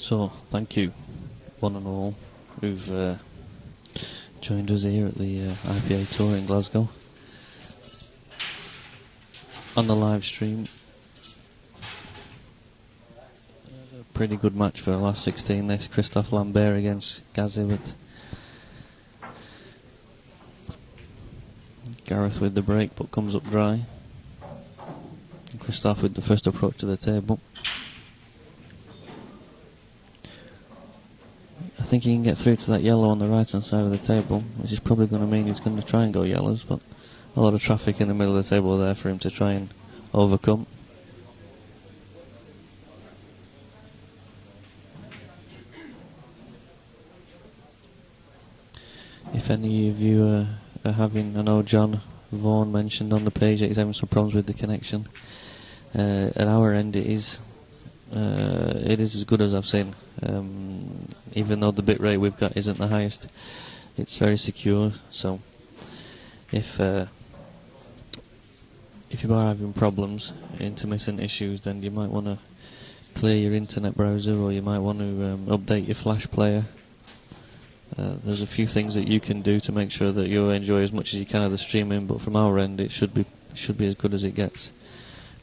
So, thank you, one and all, who've joined us here at the IPA tour in Glasgow. On the live stream, a pretty good match for the last 16 this. Christophe Lambert against G Hibbott. Gareth with the break, but comes up dry. And Christophe with the first approach to the table. I think he can get through to that yellow on the right hand side of the table, which is probably going to mean he's going to try and go yellows, but a lot of traffic in the middle of the table there for him to try and overcome. If any of you are having, I know John Vaughan mentioned on the page that he's having some problems with the connection. At our end it is as good as I've seen. Even though the bit rate we've got isn't the highest, it's very secure. So if you are having problems, intermittent issues, then you might want to clear your internet browser, or you might want to update your flash player. There's a few things that you can do to make sure that you enjoy as much as you can of the streaming, but from our end it should be as good as it gets.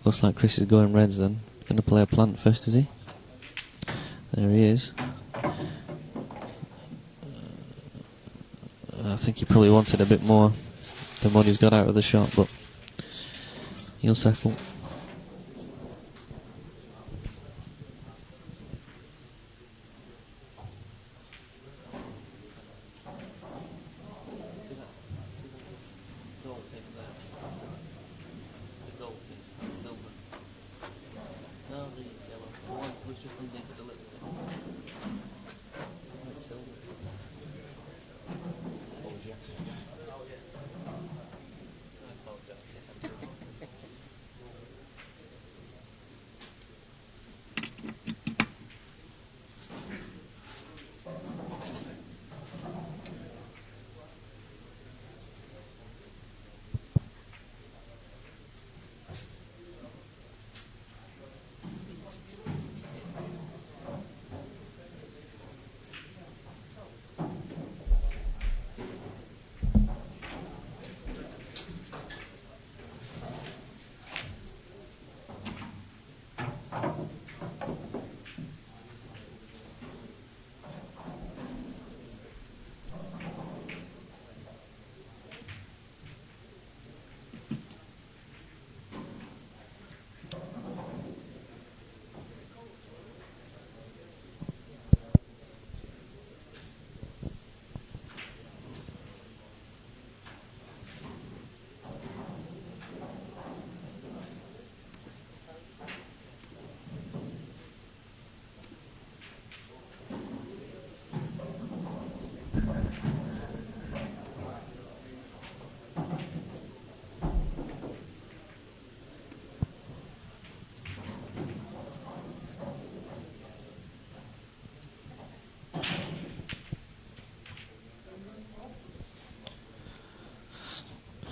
Looks like Chris is going reds then. Going to play a plant first, is he? There he is. I think he probably wanted a bit more than what he's got out of the shot, but he'll settle.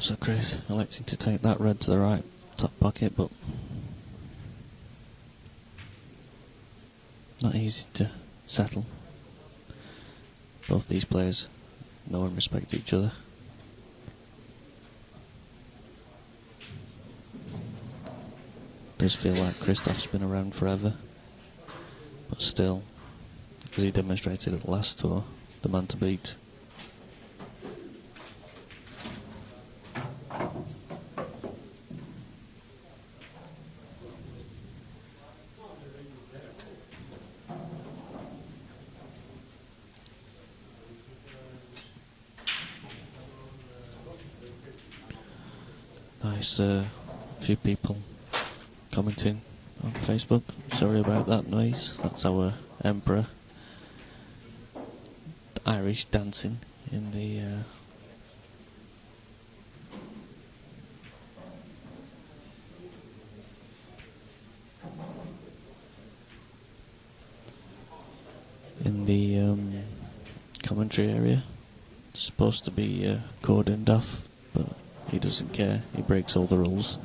So Chris electing to take that red to the right top pocket, but not easy to settle. Both these players know and respect each other. Does feel like Christophe's been around forever, but still, as he demonstrated at the last tour, the man to beat. Nice, few people commenting on Facebook. Sorry about that noise. That's our Emperor. Irish dancing in the commentary area. It's supposed to be cordoned off, but he doesn't care. He breaks all the rules.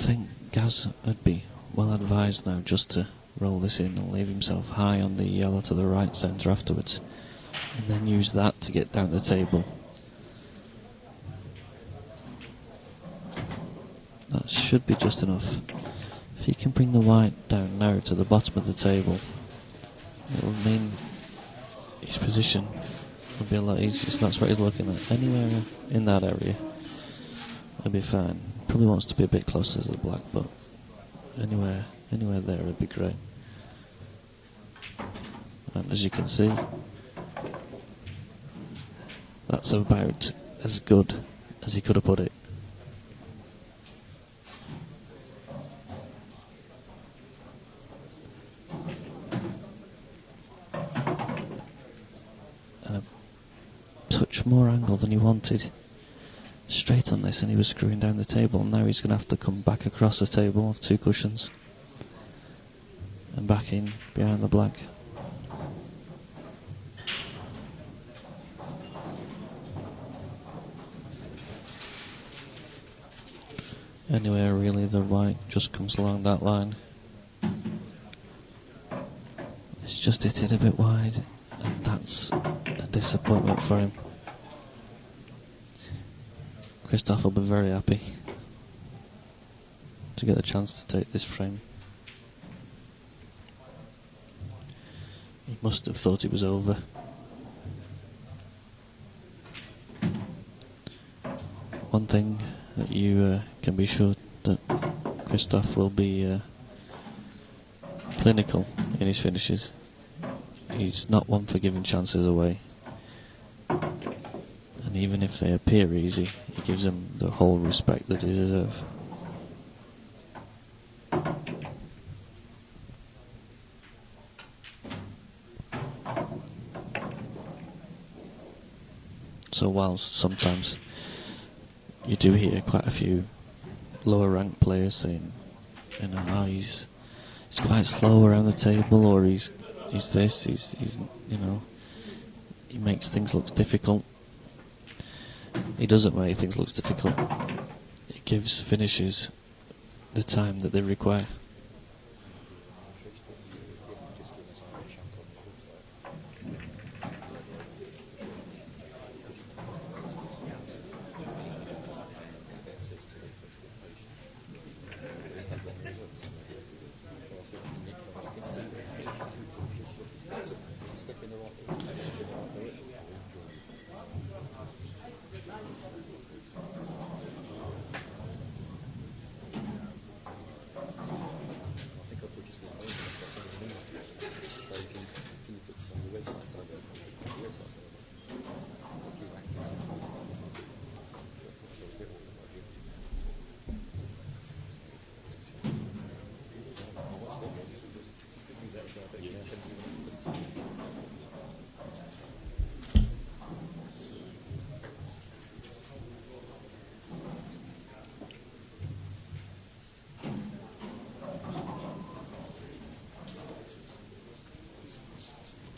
think Gaz would be well advised now just to roll this in and leave himself high on the yellow to the right centre afterwards, and then use that to get down the table. That should be just enough. If he can bring the white down now to the bottom of the table, it will mean his position will be a lot easier. So that's what he's looking at. Anywhere in that area, it'll be fine. Probably wants to be a bit closer to the black, but anywhere there would be great. And as you can see, that's about as good as he could have put it. And a touch more angle than he wanted. Straight on this, and he was screwing down the table. Now he's going to have to come back across the table with 2 cushions and back in behind the black. Anywhere really, the white just comes along that line. It's just hit it a bit wide, and that's a disappointment for him. Christophe will be very happy to get the chance to take this frame. He must have thought it was over. One thing that you can be sure that Christophe will be clinical in his finishes. He's not one for giving chances away. And even if they appear easy, he gives them the whole respect that they deserve. So whilst sometimes you do hear quite a few lower ranked players saying, you know, oh, he's quite slow around the table, or he's this, he's you know, he makes things look difficult. He doesn't make things look difficult. He gives finishes the time that they require.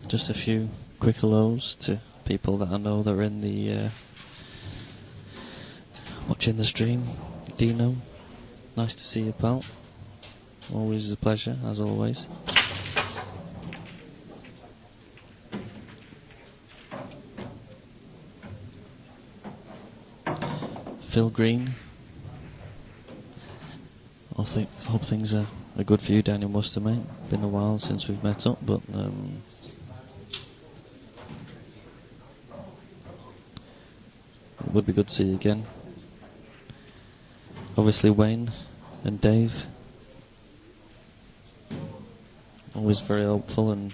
Just a few quick hellos to people that I know that are in the watching the stream. Dino, nice to see you, pal. Always a pleasure, as always. Phil Green. I hope things are good for you down in Worcester, mate. Been a while since we've met up, but it would be good to see you again. Obviously Wayne and Dave, always very helpful and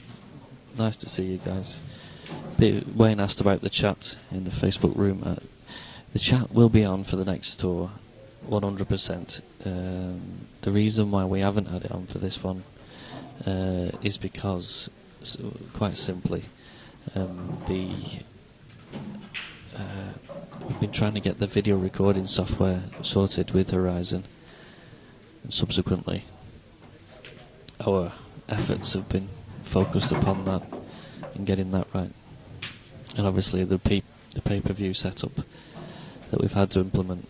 nice to see you guys. Wayne asked about the chat in the Facebook room. The chat will be on for the next tour, 100%. The reason why we haven't had it on for this one is because, quite simply, we've been trying to get the video recording software sorted with Horizon, and subsequently our efforts have been focused upon that and getting that right. And obviously the pay-per-view setup that we've had to implement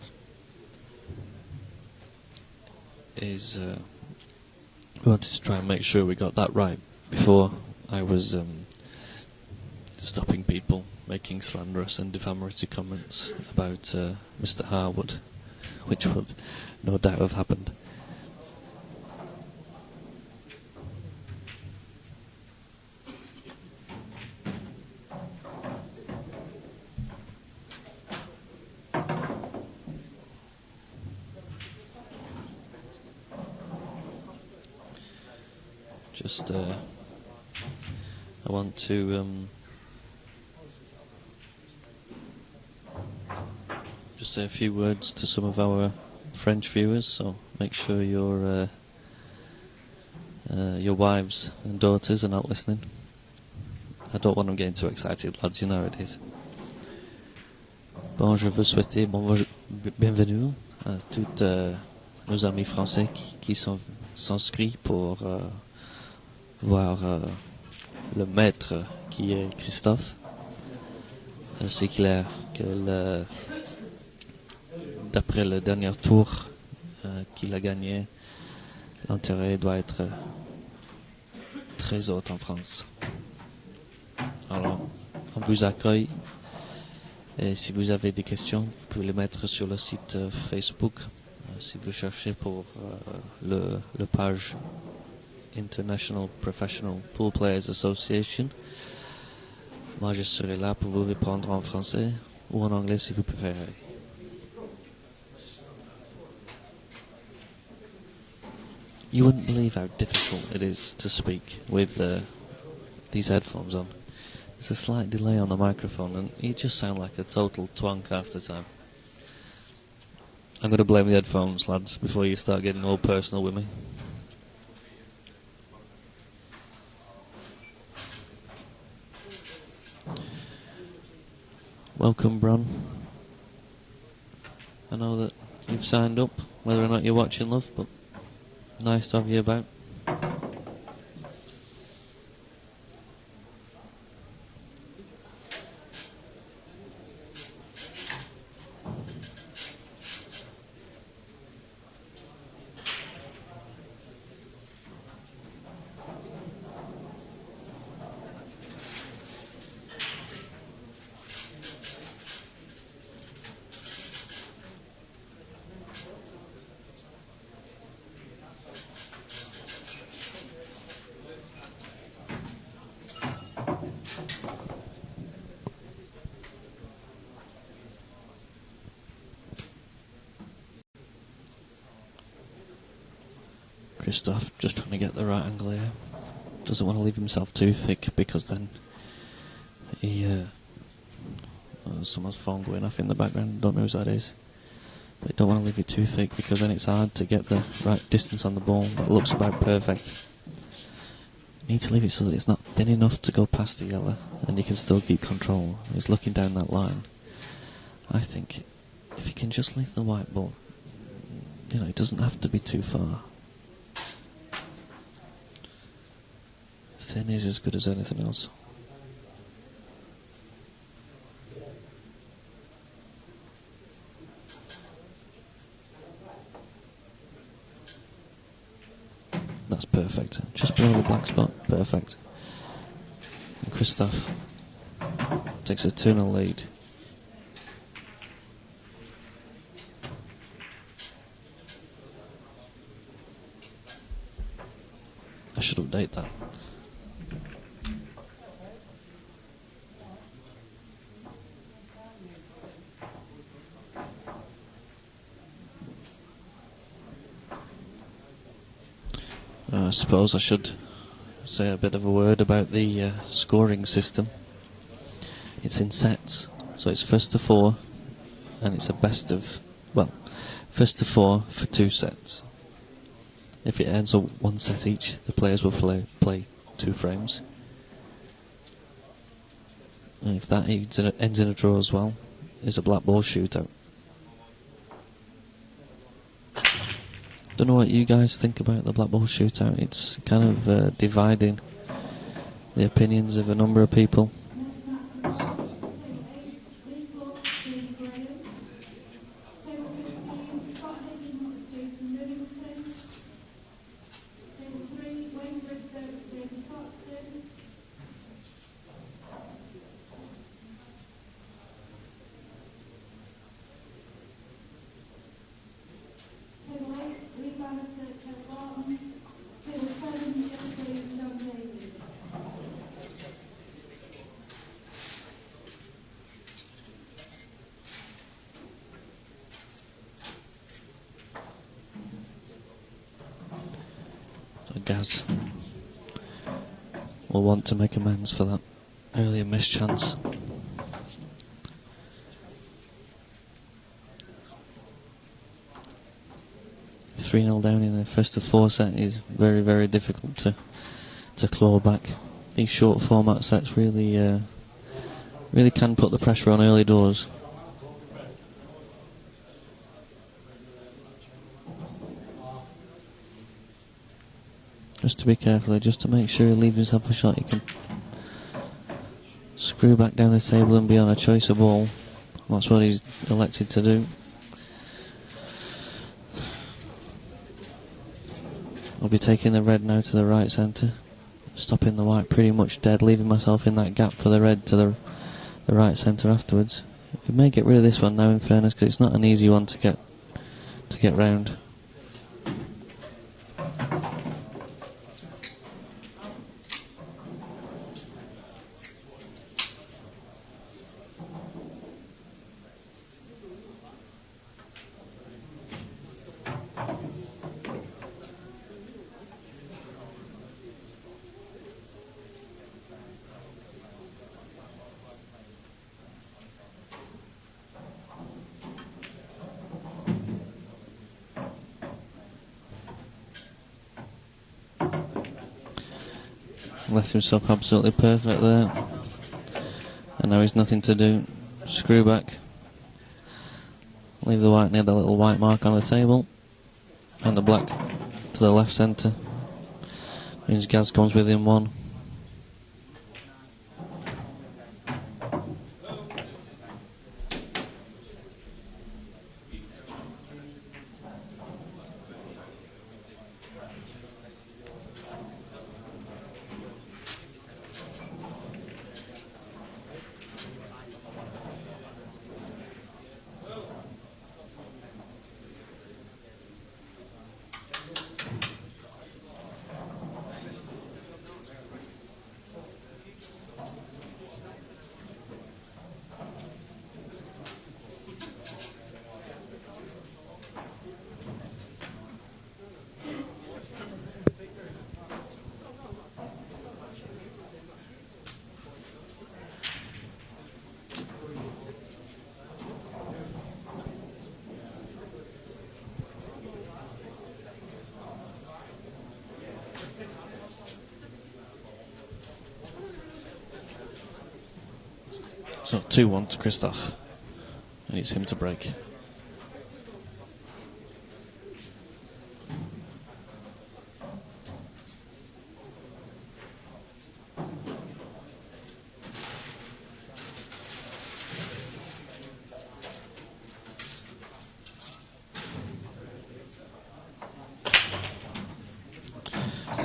is we wanted to try and make sure we got that right before I was stopping people making slanderous and defamatory comments about Mr. Harwood, which would no doubt have happened. Just I want to just say a few words to some of our French viewers, so make sure your wives and daughters are not listening. I don't want them getting too excited, lads, you know how it is. Bon, je veux souhaiter bienvenue à tous nos amis français qui sont inscrits pour voir le maître qui est Christophe. C'est clair que d'après le dernier tour qu'il a gagné, l'intérêt doit être très haut en France. Alors, on vous accueille. Et si vous avez des questions, vous pouvez les mettre sur le site Facebook. Si vous cherchez pour le page International Professional Pool Players Association, moi je serai là pour vous répondre en français ou en anglais si vous préférez. You wouldn't believe how difficult it is to speak with these headphones on. There's a slight delay on the microphone and you just sound like a total twonk half the time. I'm going to blame the headphones, lads, before you start getting all personal with me. Welcome, Bron. I know that you've signed up, whether or not you're watching, love, but nice to have you about. Christophe, just trying to get the right angle here. Doesn't want to leave himself too thick because then someone's phone going off in the background, don't know whose that is. But don't want to leave it too thick because then it's hard to get the right distance on the ball. That looks about perfect. You need to leave it so that it's not thin enough to go past the yellow and you can still keep control. He's looking down that line. I think if you can just leave the white ball, it doesn't have to be too far. Thin is as good as anything else. That's perfect. Just below the black spot. Perfect. And Christophe takes a 2-0 lead. I should update that. I suppose I should say a bit of a word about the scoring system. It's in sets, so it's first to 4, and it's a first to 4 for 2 sets. If it ends up 1 set each, the players will play 2 frames. And if that ends in a draw as well, it's a black ball shootout. Don't know what you guys think about the black ball shootout. It's kind of dividing the opinions of a number of people. Gaz will want to make amends for that earlier missed chance. Three 0 down in the first of 4 set is very, very difficult to claw back. These short format sets really can put the pressure on early doors. Just to be careful, just to make sure he leaves himself a shot. He can screw back down the table and be on a choice of ball. That's what he's elected to do. I'll be taking the red now to the right centre, stopping the white pretty much dead, leaving myself in that gap for the red to the right centre afterwards. We may get rid of this one now, in fairness, because it's not an easy one to get round. Left himself absolutely perfect there, and now he's nothing to do. Screw back, leave the white near the little white mark on the table, and the black to the left centre. Means Gaz comes within one. So 2-1 to Christophe, and it's him to break.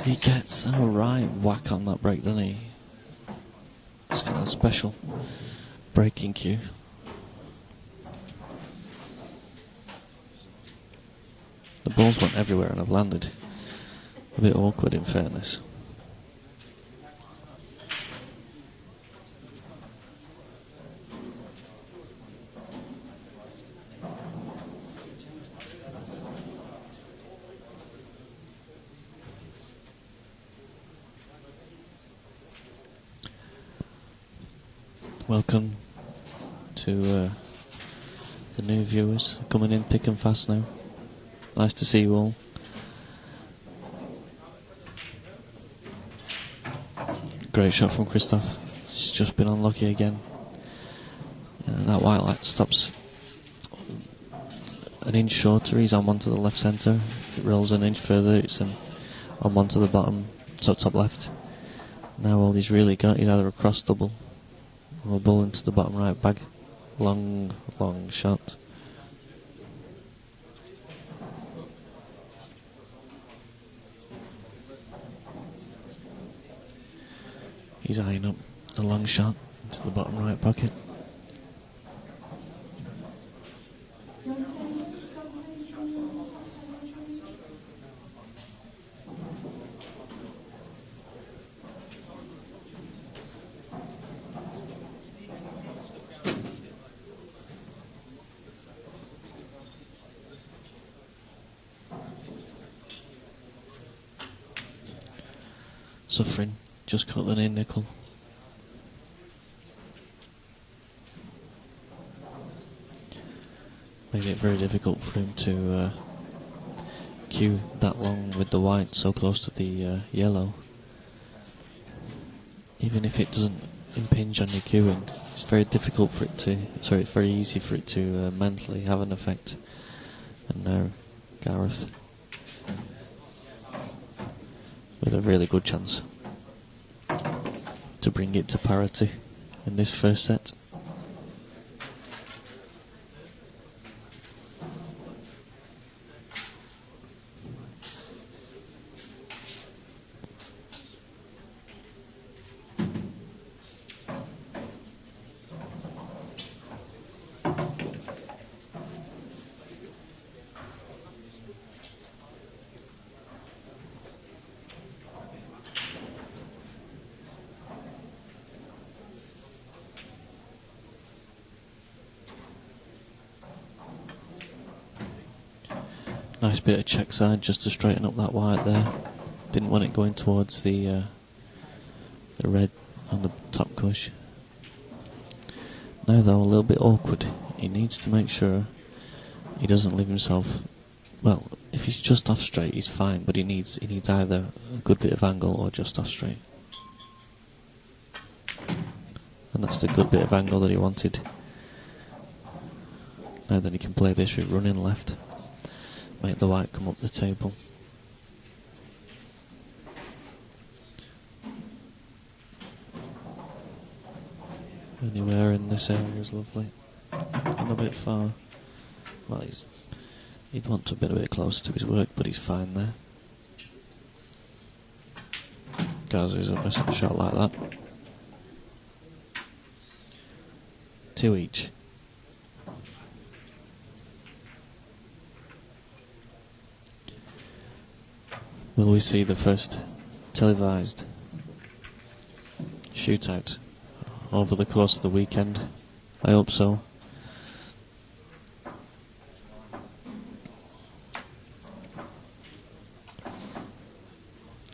He gets a right whack on that break, doesn't he? It's got a special breaking cue. The balls went everywhere and I've landed a bit awkward, in fairness. Welcome to the new viewers coming in thick and fast now. Nice to see you all. Great shot from Christophe. He's just been unlucky again. That white light stops an inch shorter. He's on one to the left centre. If it rolls an inch further, it's on one to the bottom, top left. Now all he's really got is either a cross double or a ball into the bottom right bag. Long shot. He's eyeing up the long shot into the bottom right pocket. suffering. Just cut the knee nickel. Made it very difficult for him to queue that long with the white so close to the yellow. Even if it doesn't impinge on your queuing, it's very difficult for it to, sorry, it's very easy for it to mentally have an effect. And now Gareth with a really good chance to bring it to parity in this first set. Nice bit of check side just to straighten up that white there. Didn't want it going towards the red on the top cush. Now though, a little bit awkward. He needs to make sure he doesn't leave himself. Well, if he's just off straight, he's fine. But he needs either a good bit of angle or just off straight. And that's the good bit of angle that he wanted. Now then he can play this with running left. Make the white come up the table. Anywhere in this area is lovely. And a bit far. Well, he'd want to be a bit closer to his work, but he's fine there. Gaz isn't missing a shot like that. 2 each. Will we see the first televised shootout over the course of the weekend? I hope so.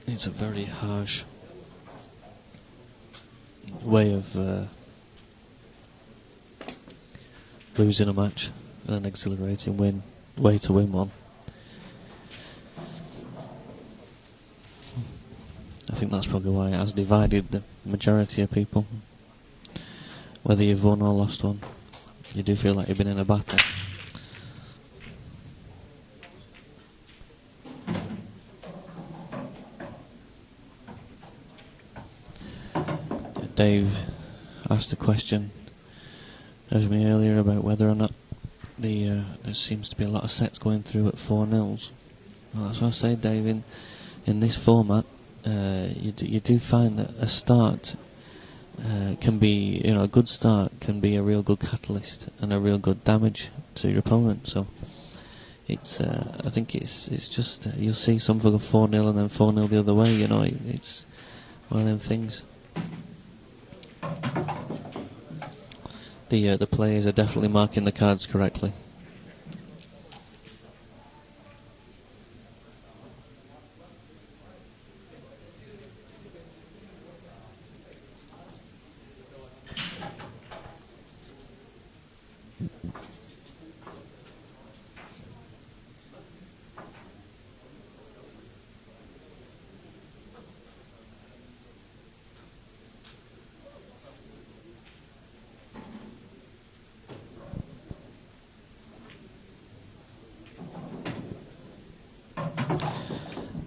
It's a very harsh way of losing a match and an exhilarating way to win one. I think that's probably why it has divided the majority of people. Whether you've won or lost one, you do feel like you've been in a battle. Dave asked a question of me earlier about whether or not there seems to be a lot of sets going through at 4-0s. Well, that's what I say, Dave. In this format, you do find that a start can be, a good start can be a real good catalyst and a real good damage to your opponent. So it's, I think it's just you'll see some go 4-0 and then 4-0 the other way. It's one of them things. The players are definitely marking the cards correctly.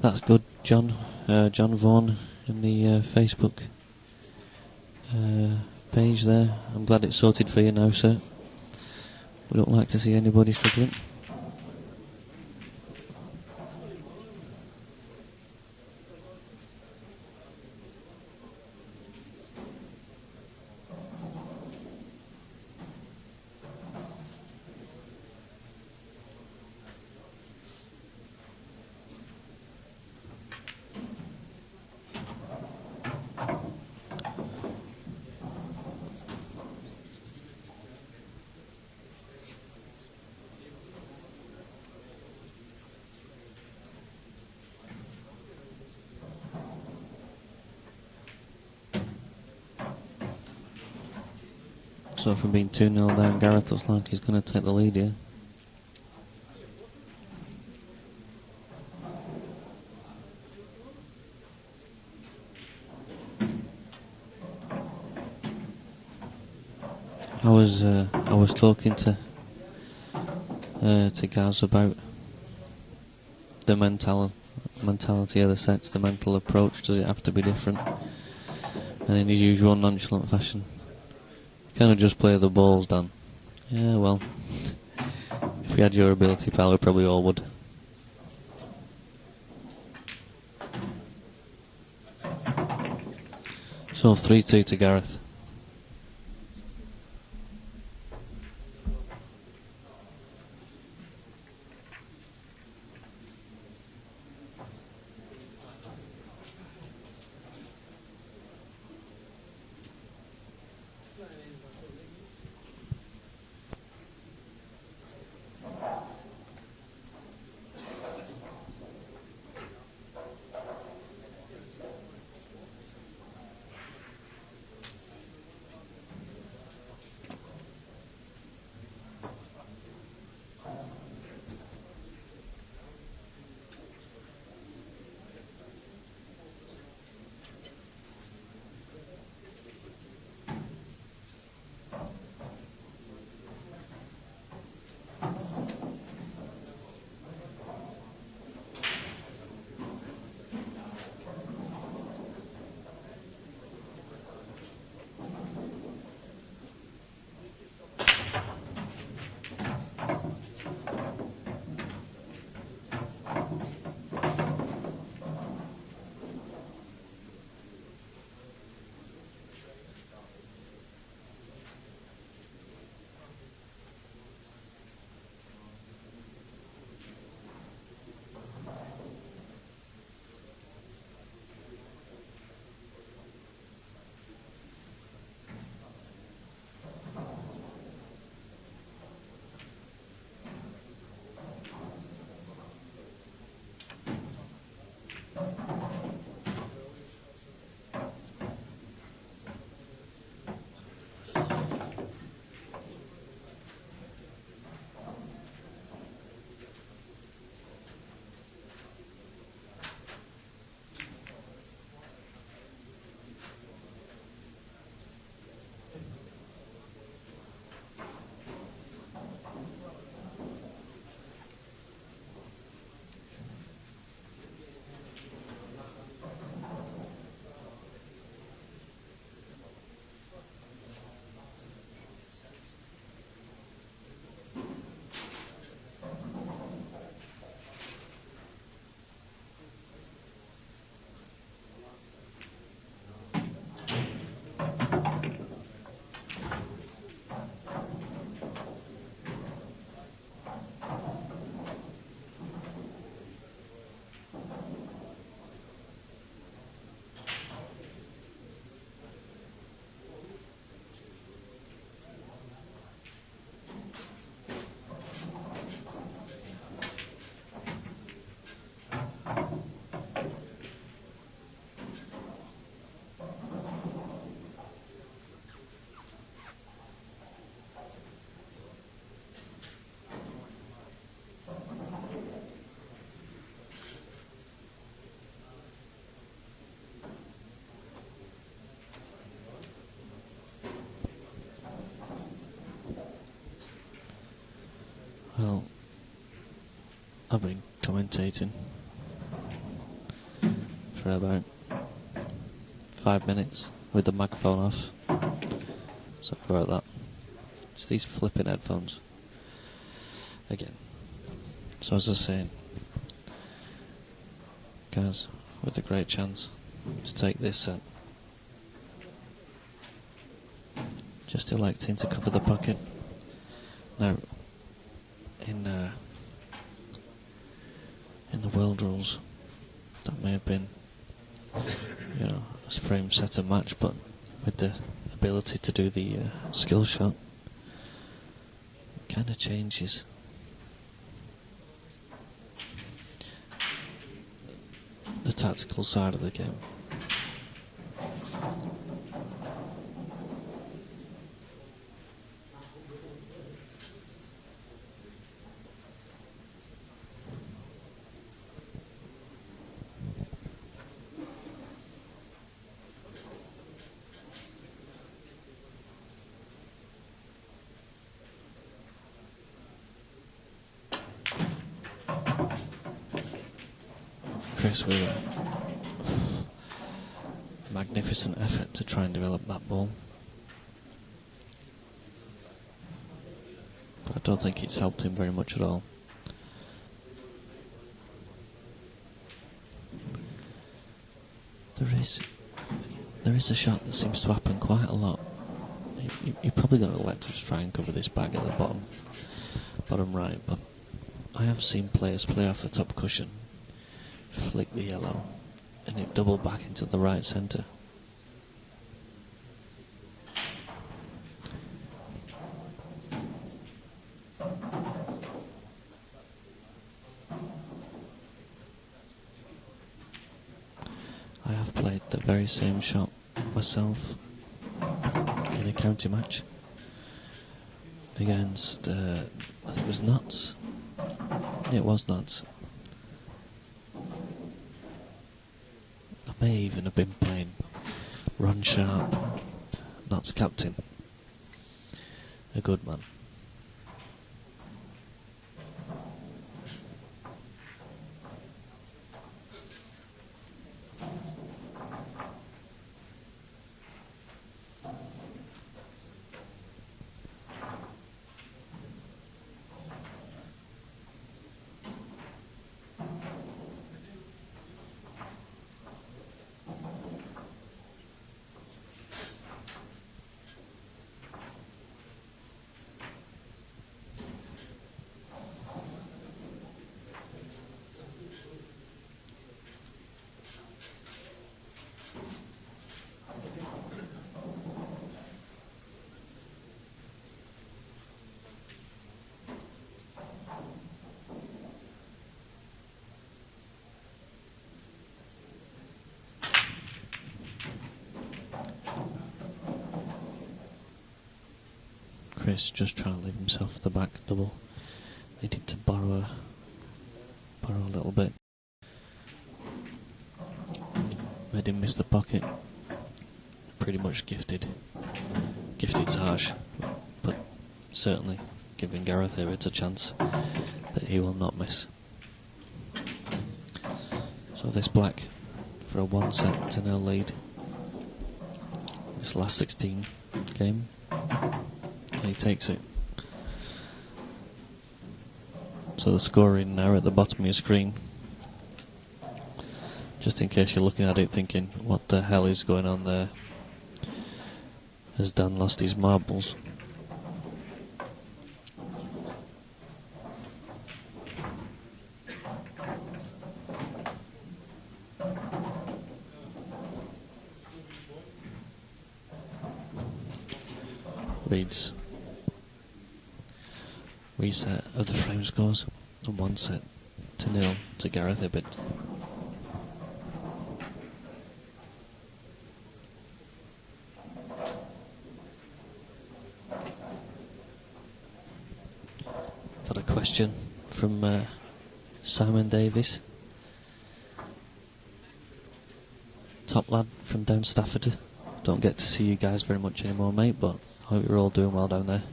That's good, John. John Vaughan in the Facebook page there. I'm glad it's sorted for you now, sir. We don't like to see anybody struggling. So from being 2-0 down, Gareth looks like he's going to take the lead here. I was talking to Gaz about the mentality of the sets, the mental approach. Does it have to be different? And in his usual nonchalant fashion, kind of just play the balls, Dan. Yeah, well, if we had your ability, pal, we probably all would. So 3-2 to Gareth. Well, I've been commentating for about 5 minutes with the microphone off. Sorry about that. It's these flipping headphones. Again. So as I was saying, guys, with a great chance to take this set. Just electing to cover the pocket. Now, in the world rules, that may have been, a frame setter match, but with the ability to do the skill shot, it kind of changes the tactical side of the game. Chris with a magnificent effort to try and develop that ball. But I don't think it's helped him very much at all. There is a shot that seems to happen quite a lot. You're probably going to let us try and cover this bag at the bottom right, but I have seen players play off the top cushion, flick the yellow, and it double back into the right centre. I have played the very same shot myself in a county match against, I think it was Notts. It was Notts. I may even have been playing Ron Sharp, Notts captain. A good man. Chris just trying to leave himself the back double. Needed to borrow a little bit. Made him miss the pocket. Pretty much gifted. Gifted's harsh, but certainly giving Gareth Hibbott a chance that he will not miss. So this black for a 1-0 lead. This last 16 game. And he takes it. So the scoring now at the bottom of your screen. Just in case you're looking at it thinking, what the hell is going on there? Has Dan lost his marbles? Reads reset of the frame scores and 1-0 to Gareth Hibbott. Got a question from Simon Davis, top lad from down Stafford. Don't get to see you guys very much anymore, mate, but I hope you're all doing well down there.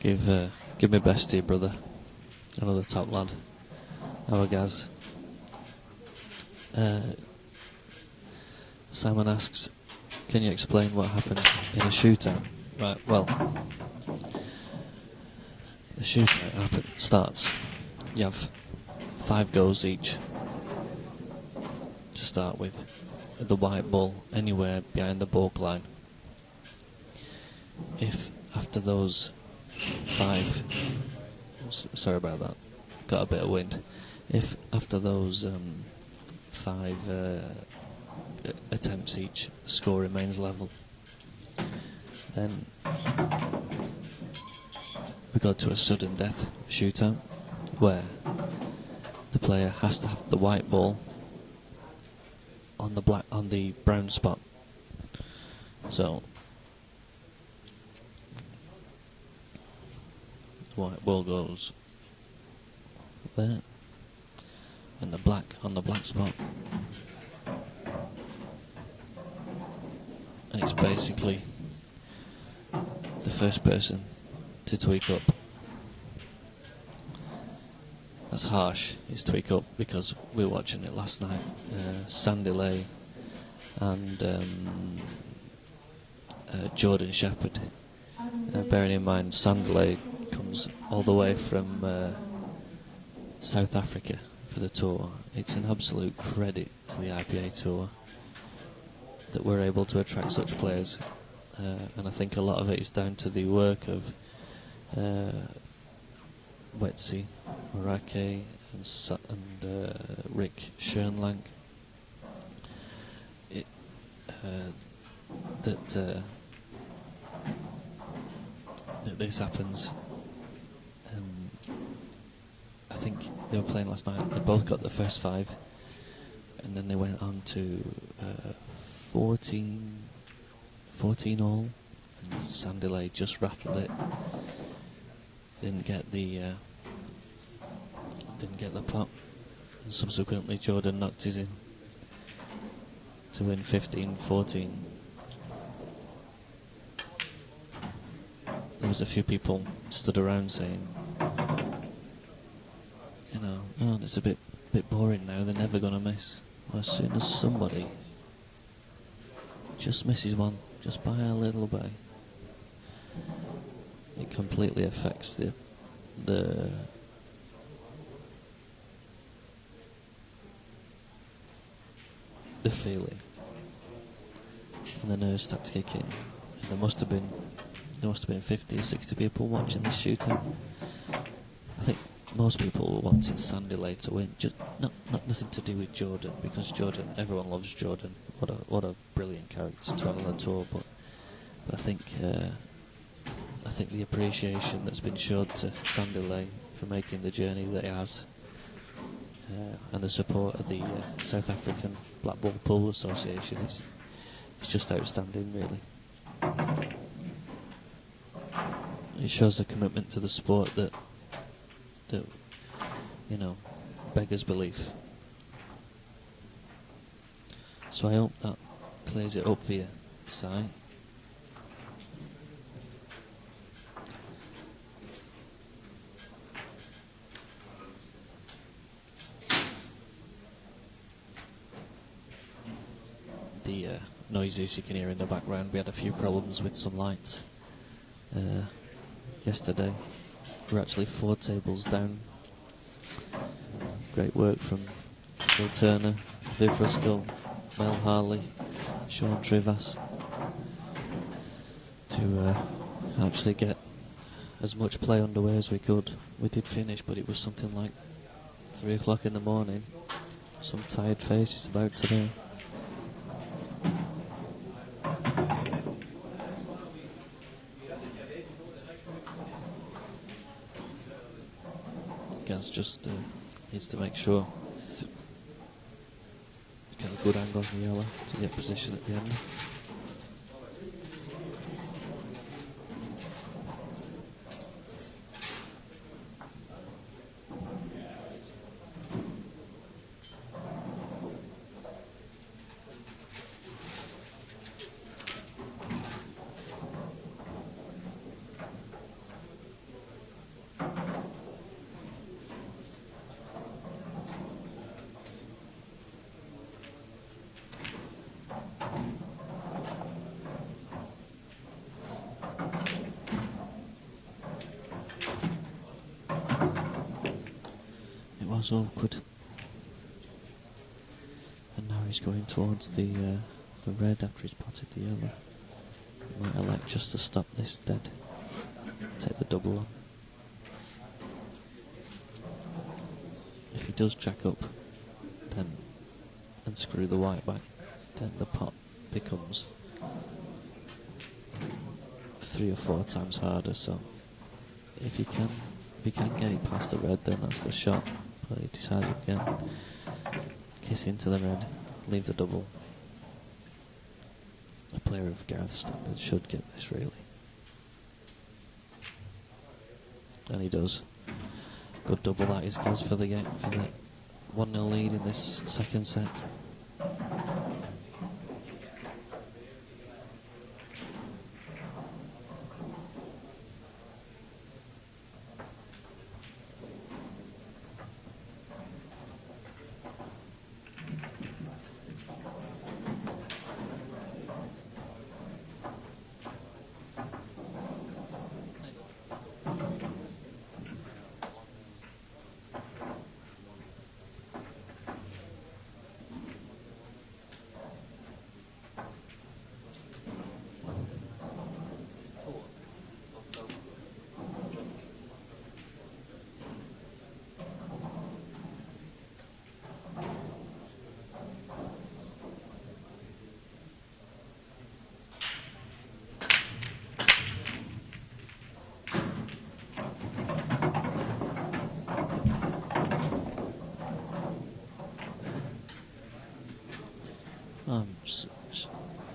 Give me best to your brother, another top lad, our Gaz. Simon asks, can you explain what happened in a shootout? Right, well, the shootout starts. You have 5 goals each to start with. The white ball anywhere behind the baulk line. If after those 5, sorry about that, got a bit of wind. If after those 5 attempts each, the score remains level, then we go to a sudden death shootout where the player has to have the white ball on the brown spot. So the white ball goes there, and the black on the black spot, and it's basically the first person to tweak up. that's harsh is to wake up, because we were watching it last night. Sandy Lay and Jordan Shepherd. Bearing in mind, Sandy Lay comes all the way from South Africa for the tour. It's an absolute credit to the IPA tour that we're able to attract such players, and I think a lot of it is down to the work of Wetzy, Morake and Rick Schoenlang. That this happens. I think they were playing last night. They both got the first 5, and then they went on to 14 all, and Sandy Lay just rattled it. Didn't get the pot, and subsequently Jordan knocked his in to win 15-14. There was a few people stood around saying, oh, it's a bit boring now, they're never going to miss. Well, as soon as somebody just misses one, just by a little bit, it completely affects the feeling, and the nerves start to kick in. And there must have been 50 or 60 people watching this shootout. I think most people were wanting Sandy Lay to win. Just not nothing to do with Jordan, because Jordan, everyone loves Jordan. What a brilliant character to have on the tour. But I think the appreciation that's been shown to Sandy Lay for making the journey that he has, and the support of the South African Black Ball Pool Association is just outstanding, really. It shows a commitment to the sport that beggars belief. So I hope that clears it up for you, Si. The noises you can hear in the background, we had a few problems with some lights yesterday. We're actually 4 tables down. Great work from Phil Turner, Viv Ruskell, Mel Harley, Sean Trivas to actually get as much play underway as we could. We did finish, but it was something like 3 o'clock in the morning. Some tired faces about today. Gaz just needs to make sure he's got a good angle on the yellow to get position at the end. Was awkward, and now he's going towards the red after he's potted the yellow. He might elect just to stop this dead, take the double on. If he does jack up then and screw the white back, then the pot becomes 3 or 4 times harder. So if you can get it past the red, then that's the shot. But he decided again, kiss into the red, leave the double. A player of Gareth's standards should get this, really. And he does. Good double that is Gaz for the game, for the 1-0 lead in this second set.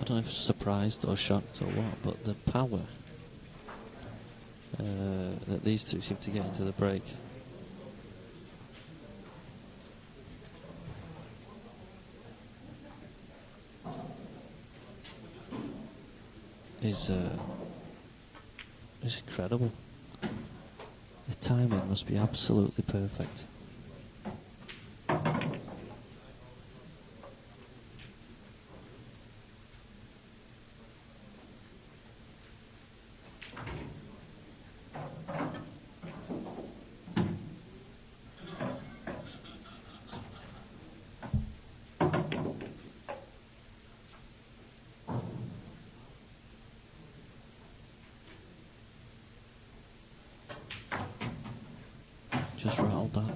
I don't know if surprised or shocked or what, but the power that these two seem to get into the break is incredible. The timing must be absolutely perfect. Just rattled that.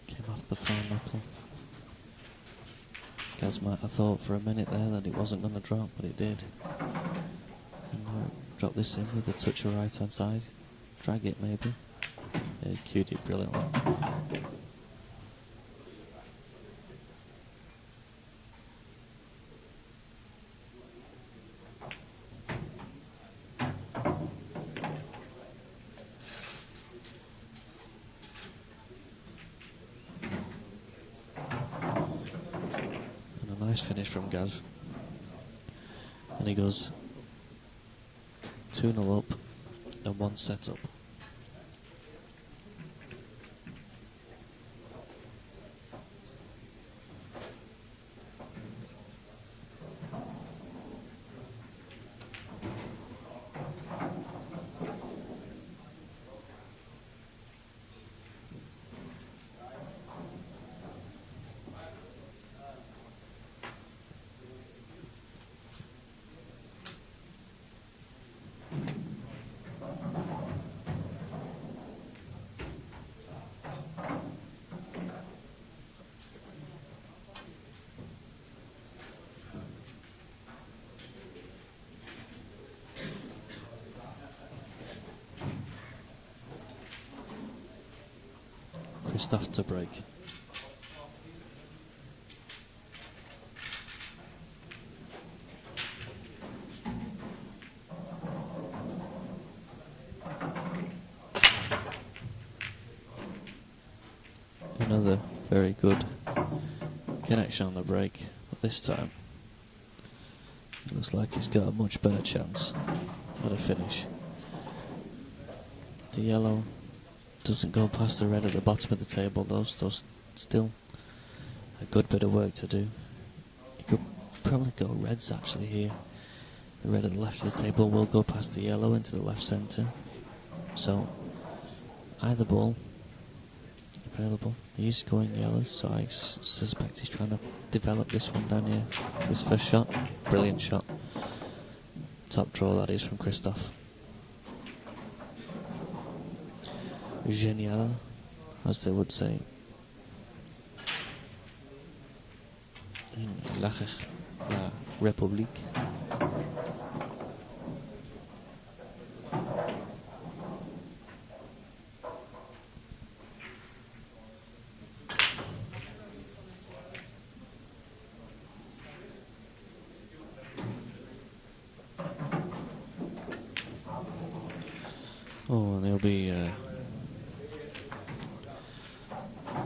Came off the front knuckle. Gaz might have thought for a minute there that it wasn't going to drop, but it did. And drop this in with a touch of right hand side. Drag it maybe. Yeah, he cued it brilliantly. Nice finish from Gaz. And he goes 2-0 up and 1 set up. Christophe to break. Another very good connection on the break, but this time it looks like he's got a much better chance at a finish. The yellow doesn't go past the red at the bottom of the table though, so still a good bit of work to do. You could probably go reds actually here. The red at the left of the table will go past the yellow into the left centre. So either ball available. He's going yellow, so I suspect he's trying to develop this one down here. His first shot, brilliant shot. Top draw that is from Christophe. Génial, as they would say in La République. Oh, and he'll be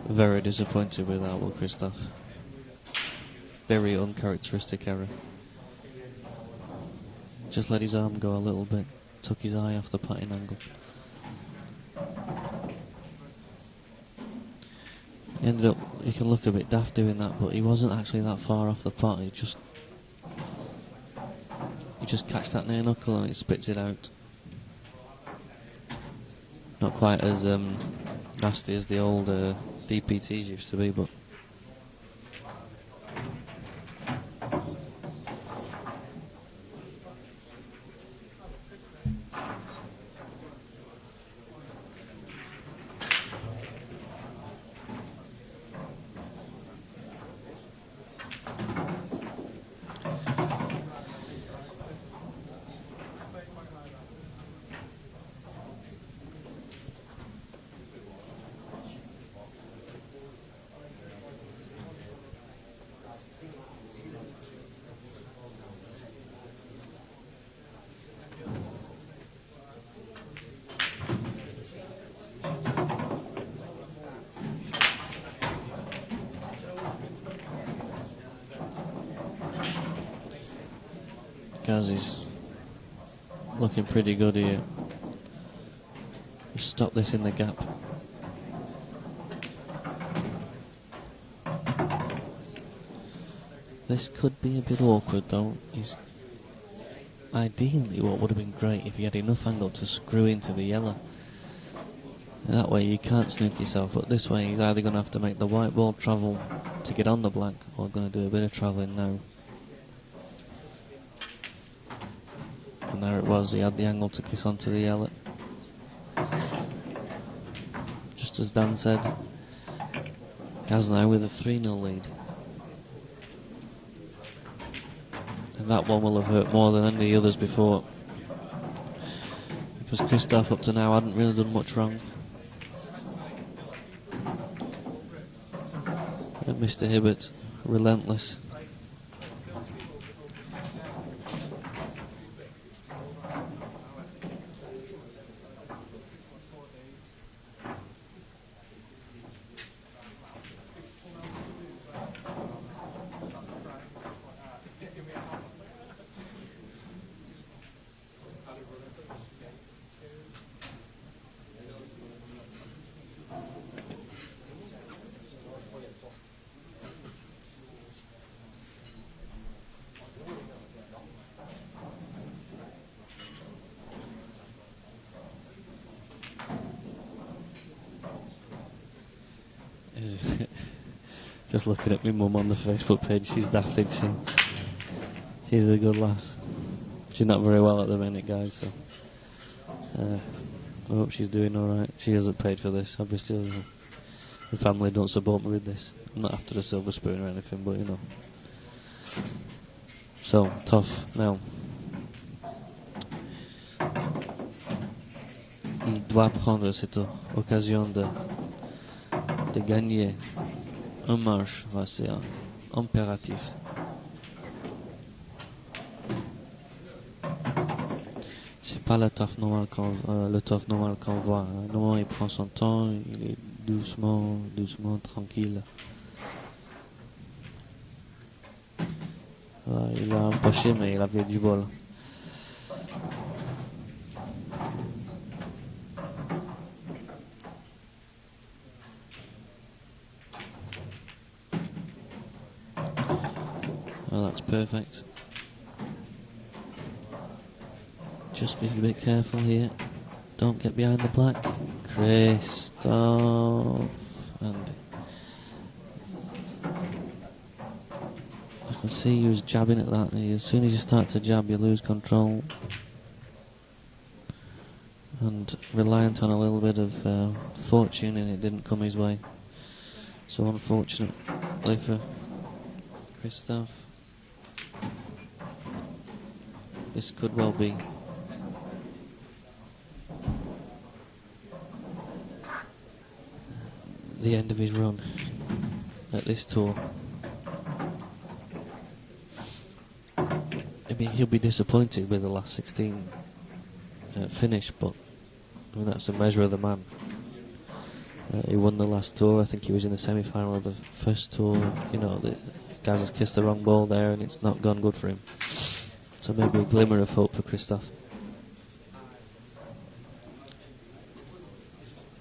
very disappointed with that one, Christophe. Very uncharacteristic error. Just let his arm go a little bit. Took his eye off the putting angle. He ended up, he can look a bit daft doing that, but he wasn't actually that far off the pot. He just catch that near knuckle and it spits it out. Not quite as nasty as the old DPTs used to be, but Gaz is looking pretty good here. Just stop this in the gap. This could be a bit awkward though. Ideally what would have been great if he had enough angle to screw into the yellow. That way you can't snook yourself, but this way he's either going to have to make the white ball travel to get on the black, or going to do a bit of travelling now. And there it was, he had the angle to kiss onto the yellow. Just as Dan said, Gaz now with a 3-0 lead. And that one will have hurt more than any of the others before, because Christophe up to now hadn't really done much wrong. And Mr. Hibbott, relentless. Just looking at my mum on the Facebook page, she's daft, isn't she? She's a good lass. She's not very well at the minute, guys, so I hope she's doing alright. She hasn't paid for this, obviously. The family don't support me with this. I'm not after a silver spoon or anything, but you know. So, tough now. Il doit prendre cette occasion de gagner un match, c'est impératif. C'est pas le tough normal qu'on voit. Hein. Normalement, il prend son temps, il est doucement, tranquille. Il a empoché, mais il avait du bol. Well, that's perfect. Just be a bit careful here. Don't get behind the black. Christophe. And I can see he was jabbing at that. As soon as you start to jab, you lose control. And reliant on a little bit of fortune, and it didn't come his way. So unfortunately for Christophe, this could well be the end of his run at this tour. I mean, he'll be disappointed with the last 16 finish, but I mean, that's a measure of the man. He won the last tour. I think he was in the semi-final of the first tour. You know, the guys has kissed the wrong ball there, and it's not gone good for him. So maybe a glimmer of hope for Christophe.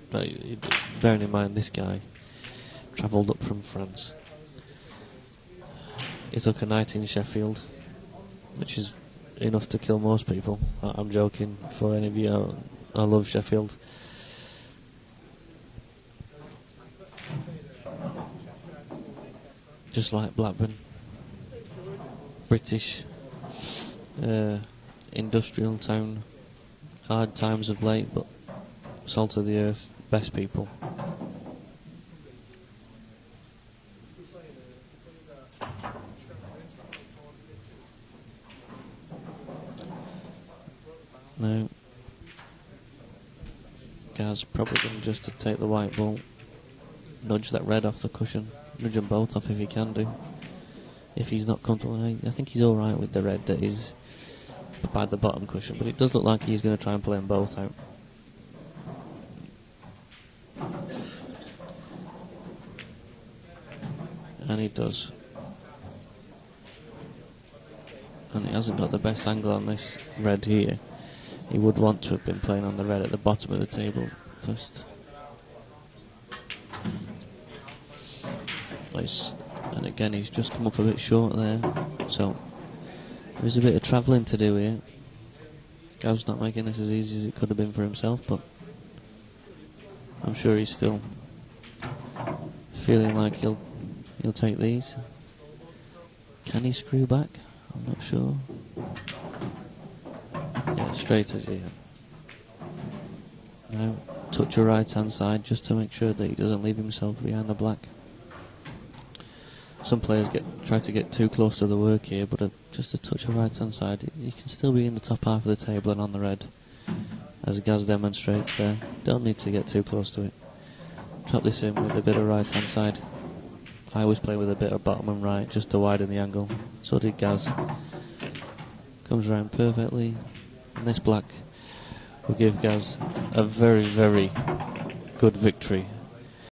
But bearing in mind, this guy travelled up from France. He took a night in Sheffield, which is enough to kill most people. I'm joking. For any of you, I love Sheffield. Just like Blackburn. British industrial town. Hard times of late, but salt of the earth, best people. Now, Gaz probably going to just to take the white ball, nudge that red off the cushion, nudge them both off if he can do. If he's not comfortable, I think he's alright with the red that is by the bottom cushion, but it does look like he's going to try and play them both out. And he does. and he hasn't got the best angle on this red here. He would want to have been playing on the red at the bottom of the table first. And again, he's just come up a bit short there, so there's a bit of travelling to do here. Gav's not making this as easy as it could have been for himself, but I'm sure he's still feeling like he'll take these. Can he screw back? I'm not sure. Yeah, straight as he. Now touch your right hand side just to make sure that he doesn't leave himself behind the black. Some players try to get too close to the work here, but just a touch of right hand side, you can still be in the top half of the table and on the red, as Gaz demonstrates there. Don't need to get too close to it. Drop this in with a bit of right hand side. I always play with a bit of bottom and right just to widen the angle. So did Gaz. Comes around perfectly, and this black will give Gaz a very, very good victory